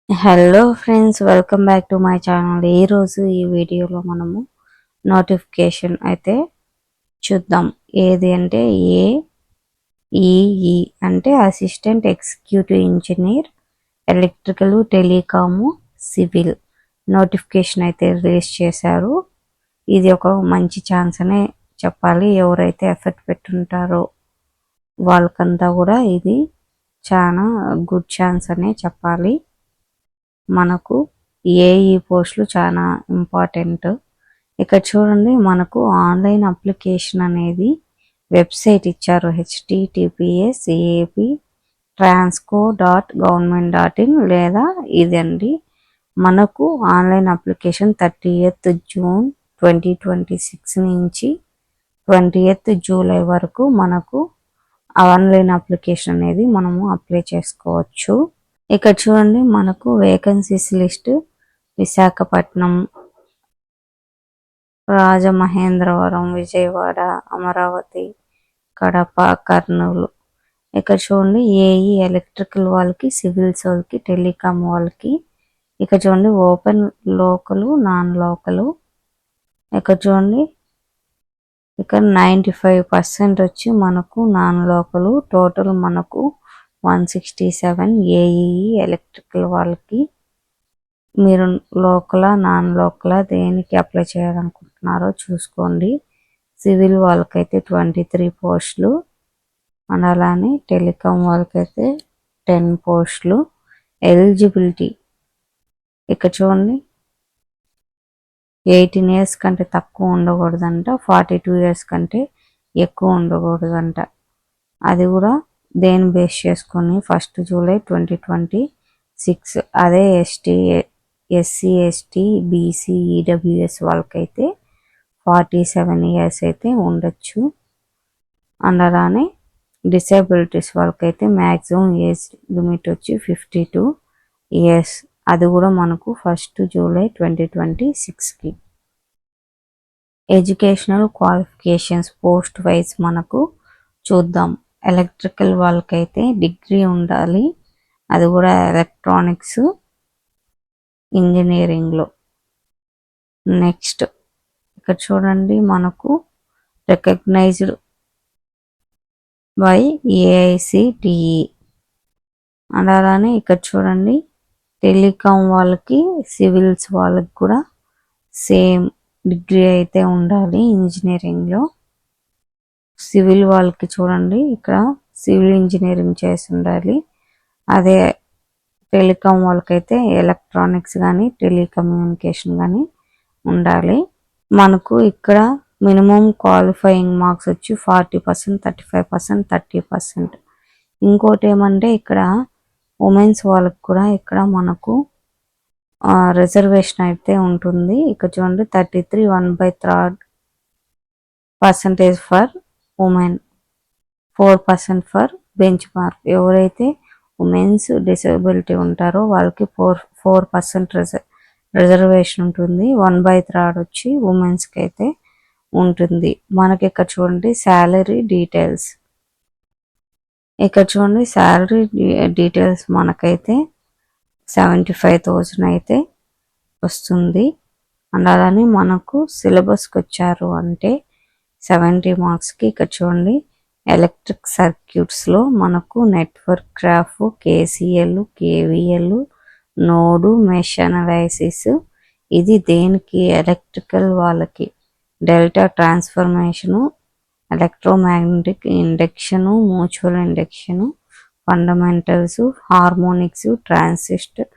Hello friends, welcome back to my channel. ఈరోజు ఈ వీడియోలో మనము నోటిఫికేషన్ అయితే చూద్దాం. ఏది అంటే ఏఈఈ అంటే assistant executive engineer electrical telecom civil notification అయితే రిలీజ్ చేశారు. ఇది ఒక మంచి ఛాన్స్ అనే చెప్పాలి. ఎవరైతే ఎఫర్ట్ పెట్టుంటారో వాళ్ళకంతా కూడా ఇది చాలా గుడ్ ఛాన్స్ అనే చెప్పాలి. మనకు ఏఈ పోస్టులు చాలా ఇంపార్టెంట్. ఇక్కడ చూడండి, మనకు ఆన్లైన్ అప్లికేషన్ అనేది వెబ్సైట్ ఇచ్చారు. https://transco.government.in లేదా ఇదండి. మనకు ఆన్లైన్ అప్లికేషన్ 30th జూన్ 2026 నుంచి 20th జూలై వరకు మనకు ఆన్లైన్ అప్లికేషన్ అనేది మనము అప్లై చేసుకోవచ్చు. ఇక్కడ చూడండి, మనకు వేకెన్సీస్ లిస్ట్ విశాఖపట్నం, రాజమహేంద్రవరం, విజయవాడ, అమరావతి, కడప, కర్నూలు. ఇక్కడ చూడండి, ఏఈ ఎలక్ట్రికల్ వాళ్ళకి, సివిల్స్ వాళ్ళకి, టెలికామ్ వాళ్ళకి. ఇక్కడ చూడండి, ఓపెన్ లోకలు, నాన్ లోకలు. ఇక్కడ చూడండి, ఇక్కడ 95% వచ్చి మనకు నాన్ లోకలు. టోటల్ మనకు 167 ఏఈ ఎలక్ట్రికల్ వాళ్ళకి. మీరు లోకలా నాన్ లోకలా దేనికి అప్లై చేయాలనుకుంటున్నారో చూసుకోండి. సివిల్ వాళ్ళకైతే 23 పోస్టులు అండ్ అలానే టెలికామ్ వాళ్ళకైతే 10 పోస్టులు. ఎలిజిబిలిటీ ఇక్కడ చూడండి, 18 years కంటే తక్కువ ఉండకూడదంట, 42 years కంటే ఎక్కువ ఉండకూడదంట. అది కూడా దేని బేస్ చేసుకొని 1 జూలై 2026. అదే ఎస్సీ ఎస్టీ బీసీ ఈడబ్ల్యూఎస్ వాళ్ళకైతే 47 years అయితే ఉండొచ్చు. అండ్ అలానే డిసేబిలిటీస్ వాళ్ళకైతే మ్యాక్సిమం ఏజ్ లిమిట్ వచ్చి 52 years. అది కూడా మనకు 1 జూలై 2026కి. ఎడ్యుకేషనల్ క్వాలిఫికేషన్స్ పోస్ట్ వైజ్ మనకు చూద్దాం. ఎలక్ట్రికల్ వాళ్ళకైతే డిగ్రీ ఉండాలి, అది కూడా ఎలక్ట్రానిక్స్ ఇంజనీరింగ్లో. నెక్స్ట్ ఇక్కడ చూడండి, మనకు రికగ్నైజ్డ్ బై ఏఐసిటిఈ. అండ్ అలానే ఇక్కడ చూడండి, టెలికామ్ వాళ్ళకి, సివిల్స్ వాళ్ళకి కూడా సేమ్ డిగ్రీ అయితే ఉండాలి ఇంజనీరింగ్లో. సివిల్ వాళ్ళకి చూడండి, ఇక్కడ సివిల్ ఇంజనీరింగ్ చేసి ఉండాలి. అదే టెలికామ్ వాళ్ళకైతే ఎలక్ట్రానిక్స్ కానీ టెలికమ్యూనికేషన్ కానీ ఉండాలి. మనకు ఇక్కడ మినిమం క్వాలిఫైయింగ్ మార్క్స్ వచ్చి 40%, 35%, 30%. ఇంకోటి ఏమంటే, ఇక్కడ ఉమెన్స్ వాళ్ళకి కూడా ఇక్కడ మనకు రిజర్వేషన్ అయితే ఉంటుంది. ఇక్కడ చూడండి, 33 1/3% for women, 4% for bench mark. ఎవరైతే ఉమెన్స్ డిసేబిలిటీ ఉంటారో వాళ్ళకి 4% రిజర్వేషన్ ఉంటుంది. 1/3 వచ్చి ఉమెన్స్కి అయితే ఉంటుంది. మనకి ఇక్కడ చూడండి శాలరీ డీటెయిల్స్. ఇక్కడ చూడండి శాలరీ డీటెయిల్స్ మనకైతే 75,000 అయితే వస్తుంది. అండ్ అలానే మనకు సిలబస్కి వచ్చారు అంటే 70 మార్క్స్కి. ఇక్కడ చూడండి, ఎలక్ట్రిక్ సర్క్యూట్స్లో మనకు network graph, KCL, KVL, node, mesh analysis. ఇది దేనికి? ఎలక్ట్రికల్ వాళ్ళకి. Delta transformation, electromagnetic induction, mutual induction, fundamentals, harmonics, transistor,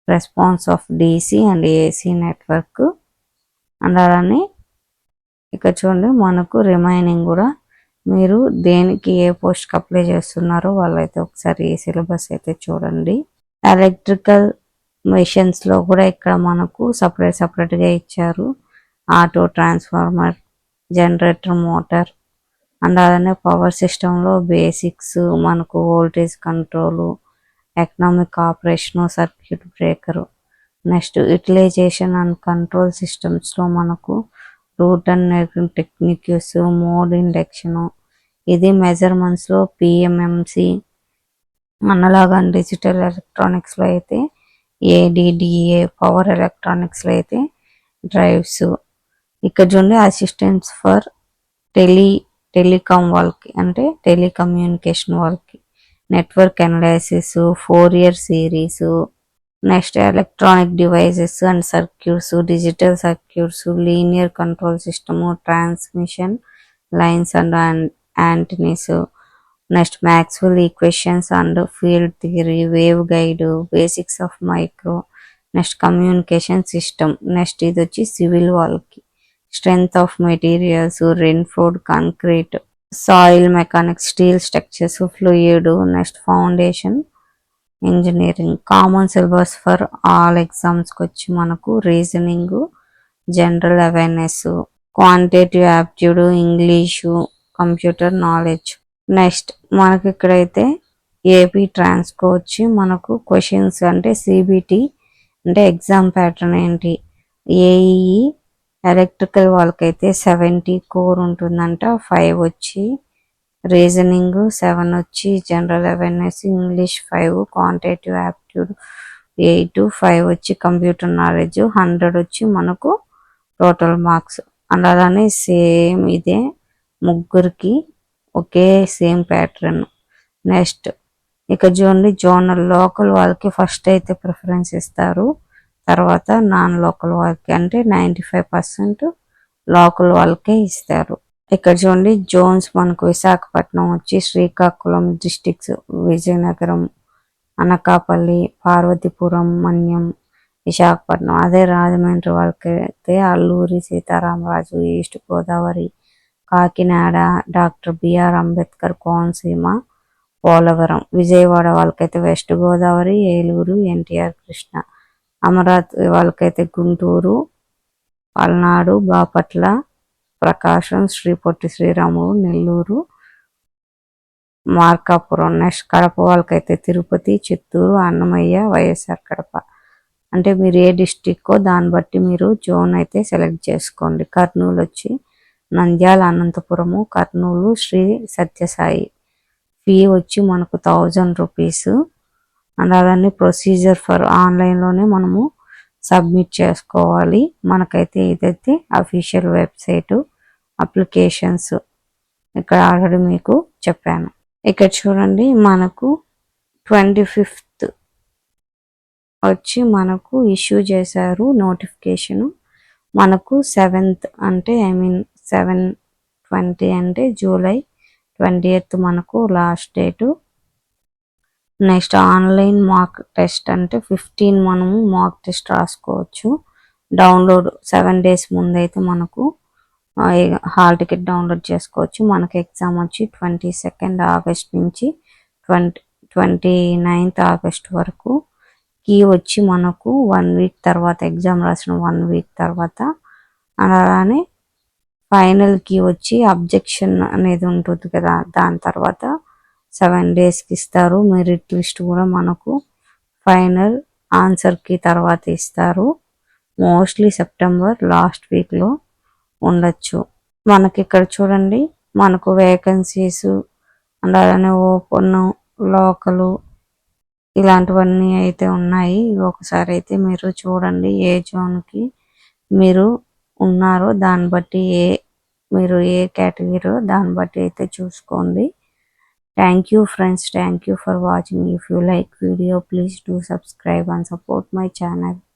response of DC and AC network. And అలానే ఇక్కడ చూడండి, మనకు రిమైనింగ్ కూడా మీరు దేనికి ఏ పోస్ట్కి అప్లై చేస్తున్నారో వాళ్ళైతే ఒకసారి ఈ సిలబస్ అయితే చూడండి. ఎలక్ట్రికల్ మెషిన్స్లో కూడా ఇక్కడ మనకు సపరేట్గా ఇచ్చారు. Auto, transformer, generator, motor. And అలానే పవర్ సిస్టంలో బేసిక్స్, మనకు voltage control, economic operation, circuit breaker. Next utilization and control సిస్టమ్స్లో మనకు root and techniques, mode induction. ఇది మెజర్మెంట్స్లో పిఎంఎంసి, అనలాగ్ అండ్ డిజిటల్ ఎలక్ట్రానిక్స్లో అయితే ఏడిడిఏ పవర్ ఎలక్ట్రానిక్స్లో అయితే డ్రైవ్స్. ఇక్కడ చూడండి అసిస్టెంట్స్ ఫర్ టెలికామ్ వాళ్ళకి అంటే టెలికమ్యూనికేషన్ వాళ్ళకి, network analysis, 4-year series, next electronic devices and circuits, digital circuits, linear control system, transmission lines and antennas, next Maxwell equations and field theory, wave guide, basics of micro, next communication system. Next ఇది వచ్చి civil వాళ్ళకి strength of materials, reinforced concrete, soil mechanics, steel structures, fluid, next foundation engineering. Common syllabus for all ఎగ్జామ్స్కి వచ్చి మనకు reasoning, general awareness, quantitative aptitude, English, computer knowledge. Next మనకి ఇక్కడైతే AP Transco వచ్చి మనకు క్వశ్చన్స్ అంటే సిబిటి అంటే ఎగ్జామ్ ప్యాటర్న్ ఏంటి, ఏఈఈ ఎలక్ట్రికల్ వాళ్ళకైతే 70 కోర్ ఉంటుందంట, 5 వచ్చి రీజనింగ్, 7 వచ్చి general awareness, English 5, quantitative aptitude 8, 5 వచ్చి కంప్యూటర్ నాలెడ్జ్, 100 వచ్చి మనకు టోటల్ మార్క్స్. అండ్ అలానే సేమ్ ఇదే ముగ్గురికి ఒకే సేమ్ ప్యాటర్న్. నెక్స్ట్ ఇక చూడండి జోనల్, లోకల్ వాళ్ళకి ఫస్ట్ అయితే ప్రిఫరెన్స్ ఇస్తారు, తర్వాత నాన్ లోకల్ వాళ్ళకి అంటే 95% లోకల్ వాళ్ళకే ఇస్తారు. ఇక్కడ చూడండి జోన్స్ మనకు విశాఖపట్నం వచ్చి, శ్రీకాకుళం డిస్టిక్స్, విజయనగరం, అనకాపల్లి, పార్వతీపురం, మన్యం, విశాఖపట్నం. అదే రాజమండ్రి వాళ్ళకైతే Alluri Sitaramaraju, east Godavari, Kakinada, doctor BR Ambedkar Konaseema, Polavaram. Vijayawada వాళ్ళకైతే వెస్ట్ గోదావరి, ఏలూరు, ఎన్టీఆర్ కృష్ణ. అమరావతి వాళ్ళకైతే గుంటూరు, పల్నాడు, బాపట్ల, ప్రకాశం, శ్రీ పొట్టి శ్రీరాములు, నెల్లూరు, మార్కాపురం. నెక్స్ట్ కడప వాళ్ళకైతే తిరుపతి, చిత్తూరు, అన్నమయ్య, వైఎస్ఆర్ కడప. అంటే మీరు ఏ డిస్టిక్కో దాన్ని బట్టి మీరు జోన్ అయితే సెలెక్ట్ చేసుకోండి. కర్నూలు వచ్చి నంద్యాల, అనంతపురము, కర్నూలు, శ్రీ సత్యసాయి. ఫీ వచ్చి మనకు 1000 రూపీస్. అండ్ అలానే ప్రొసీజర్ ఫర్ ఆన్లైన్లోనే మనము సబ్మిట్ చేసుకోవాలి. మనకైతే ఇదైతే అఫీషియల్ వెబ్సైటు, అప్లికేషన్స్ ఇక్కడ ఆల్రెడీ మీకు చెప్పాను. ఇక్కడ చూడండి మనకు 25th వచ్చి మనకు ఇష్యూ చేశారు నోటిఫికేషను. మనకు 7th అంటే 7/20 అంటే జూలై 20th మనకు last date. Next online mock test అంటే 15 మనము మాక్ టెస్ట్ రాసుకోవచ్చు. డౌన్లోడ్ 7 days ముందైతే మనకు హాల్ టికెట్ డౌన్లోడ్ చేసుకోవచ్చు. మనకు ఎగ్జామ్ వచ్చి 22nd ఆగస్ట్ నుంచి 29th ఆగస్ట్ వరకు. కీ వచ్చి మనకు 1 week తర్వాత, ఎగ్జామ్ రాసిన 1 week తర్వాత. అలానే ఫైనల్ కీ వచ్చి అబ్జెక్షన్ అనేది ఉంటుంది కదా, దాని తర్వాత 7 daysకి ఇస్తారు. మెరిట్ లిస్ట్ కూడా మనకు ఫైనల్ ఆన్సర్కి తర్వాత ఇస్తారు. మోస్ట్లీ సెప్టెంబర్ లాస్ట్ వీక్లో ఉండొచ్చు. మనకి ఇక్కడ చూడండి మనకు వేకెన్సీస్ అండ్ అలానే ఓపెన్, లోకలు ఇలాంటివన్నీ అయితే ఉన్నాయి. ఒకసారి అయితే మీరు చూడండి ఏ జోన్కి మీరు ఉన్నారో దాన్ని బట్టి, మీరు ఏ కేటగిరీలో దాన్ని బట్టి అయితే చూసుకోండి. Thank you friends, thank you for watching. If you like video, please do subscribe and support my channel.